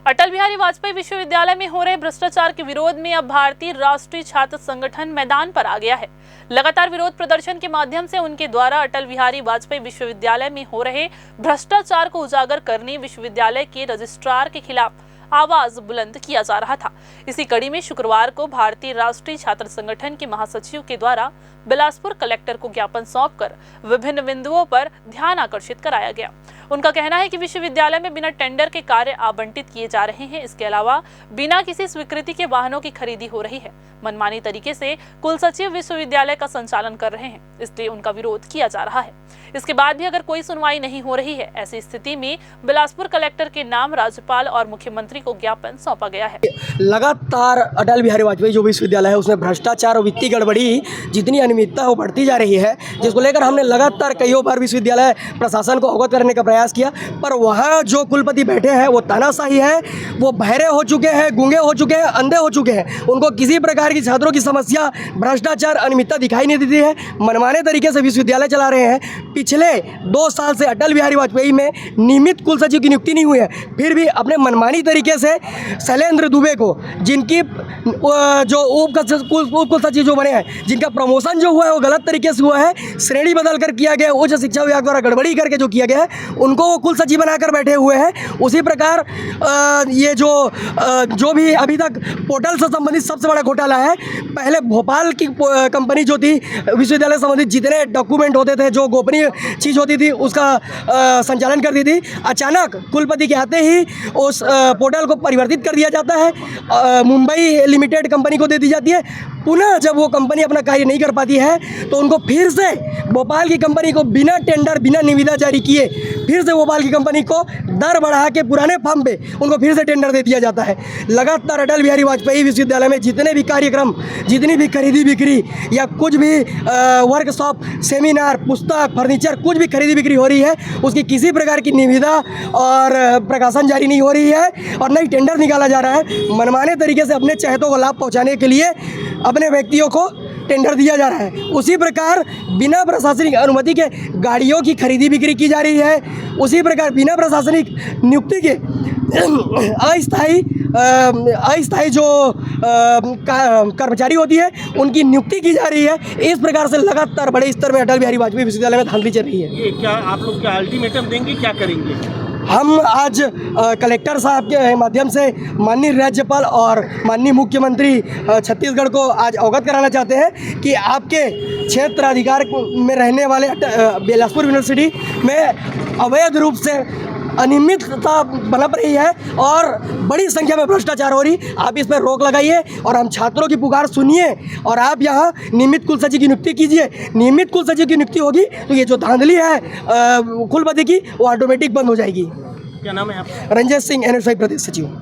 अटल बिहारी वाजपेयी विश्वविद्यालय में हो रहे भ्रष्टाचार के विरोध में अब भारतीय राष्ट्रीय छात्र संगठन मैदान पर आ गया है। लगातार विरोध प्रदर्शन के माध्यम से उनके द्वारा अटल बिहारी वाजपेयी विश्वविद्यालय में हो रहे भ्रष्टाचार को उजागर करने विश्वविद्यालय के रजिस्ट्रार के खिलाफ आवाज बुलंद किया जा रहा था। इसी कड़ी में शुक्रवार को भारतीय राष्ट्रीय छात्र संगठन के महासचिव के द्वारा बिलासपुर कलेक्टर को ज्ञापन सौंपकर विभिन्न बिंदुओं पर ध्यान आकर्षित कराया गया। उनका कहना है कि विश्वविद्यालय में बिना टेंडर के कार्य आवंटित किए जा रहे हैं। इसके अलावा बिना किसी स्वीकृति के वाहनों की खरीदी हो रही है। मनमानी तरीके से कुल सचिव विश्वविद्यालय का संचालन कर रहे हैं, इसलिए उनका विरोध किया जा रहा है। इसके बाद भी अगर कोई सुनवाई नहीं हो रही है, ऐसी स्थिति में बिलासपुर कलेक्टर के नाम राज्यपाल और मुख्यमंत्री को ज्ञापन सौंपा गया है। लगातार अटल बिहारी वाजपेयी जो विश्वविद्यालय है उसमें भ्रष्टाचार और वित्तीय गड़बड़ी जितनी अनियमितता वो बढ़ती जा रही है, जिसको लेकर हमने लगातार कईयों बार विश्वविद्यालय प्रशासन को अवगत करने का प्रयास किया, पर वहाँ जो कुलपति बैठे हैं वो तानाशाही है। वो बहरे हो चुके हैं, गूंगे हो चुके हैं, अंधे हो चुके हैं। उनको किसी प्रकार की छात्रों की समस्या, भ्रष्टाचार, अनियमितता दिखाई नहीं देती है। मनमाने तरीके से विश्वविद्यालय चला रहे हैं। पिछले 2 साल से अटल बिहारी वाजपेयी में नियमित कुल सचिव की नियुक्ति नहीं हुई है, फिर भी अपने मनमानी तरीके से शैलेंद्र दुबे को, जिनकी जो उप कुल सचिव जो बने हैं, जिनका प्रमोशन जो हुआ है वो गलत तरीके से हुआ है, श्रेणी बदल कर किया गया, उच्च शिक्षा विभाग द्वारा गड़बड़ी करके जो किया गया है, उनको वो कुल सचिव बनाकर बैठे हुए हैं। उसी प्रकार ये जो भी अभी तक पोर्टल से संबंधित सबसे बड़ा घोटाला है, पहले भोपाल की कंपनी जो थी विश्वविद्यालय संबंधित जितने डॉक्यूमेंट होते थे, जो गोपनीय चीज़ होती थी, उसका संचालन करती थी। अचानक कुलपति के आते ही उस पोर्टल को परिवर्तित कर दिया जाता है, मुंबई लिमिटेड कंपनी को दे दी जाती है। पुनः जब वो कंपनी अपना कार्य नहीं कर पाती है तो उनको फिर से भोपाल की कंपनी को बिना टेंडर, बिना निविदा जारी किए फिर से भोपाल की कंपनी को दर बढ़ा के पुराने फॉर्म पे उनको फिर से टेंडर दे दिया जाता है। लगातार अटल बिहारी वाजपेयी विश्वविद्यालय में जितने भी कार्यक्रम, जितनी भी खरीदी बिक्री या कुछ भी वर्कशॉप, सेमिनार, पुस्तक, फर्नीचर, कुछ भी खरीदी बिक्री हो रही है, उसकी किसी प्रकार की निविदा और प्रकाशन जारी नहीं हो रही है और नहीं टेंडर निकाला जा रहा है। मनमाने तरीके से अपने चहेतों को लाभ पहुँचाने के लिए अपने व्यक्तियों को टेंडर दिया जा रहा है। उसी प्रकार बिना प्रशासनिक अनुमति के गाड़ियों की खरीदी बिक्री की जा रही है। उसी प्रकार बिना प्रशासनिक नियुक्ति के अस्थायी जो कर्मचारी होती है उनकी नियुक्ति की जा रही है। इस प्रकार से लगातार बड़े स्तर में अटल बिहारी वाजपेयी विश्वविद्यालय में धांधली चल रही है। ये क्या आप लोग क्या अल्टीमेटम देंगे, क्या करेंगे? हम आज कलेक्टर साहब के माध्यम से माननीय राज्यपाल और माननीय मुख्यमंत्री छत्तीसगढ़ को आज अवगत कराना चाहते हैं कि आपके क्षेत्र अधिकार में रहने वाले बिलासपुर यूनिवर्सिटी में अवैध रूप से अनियमितता पनप रही है और बड़ी संख्या में भ्रष्टाचार हो रही। आप इस पर रोक लगाइए और हम छात्रों की पुकार सुनिए और आप यहाँ नियमित कुल सचिव की नियुक्ति कीजिए। नियमित कुल सचिव की नियुक्ति होगी तो ये जो धांधली है कुलपति की वो ऑटोमेटिक बंद हो जाएगी। क्या नाम है आपका? रंजन सिंह, NSY प्रदेश सचिव।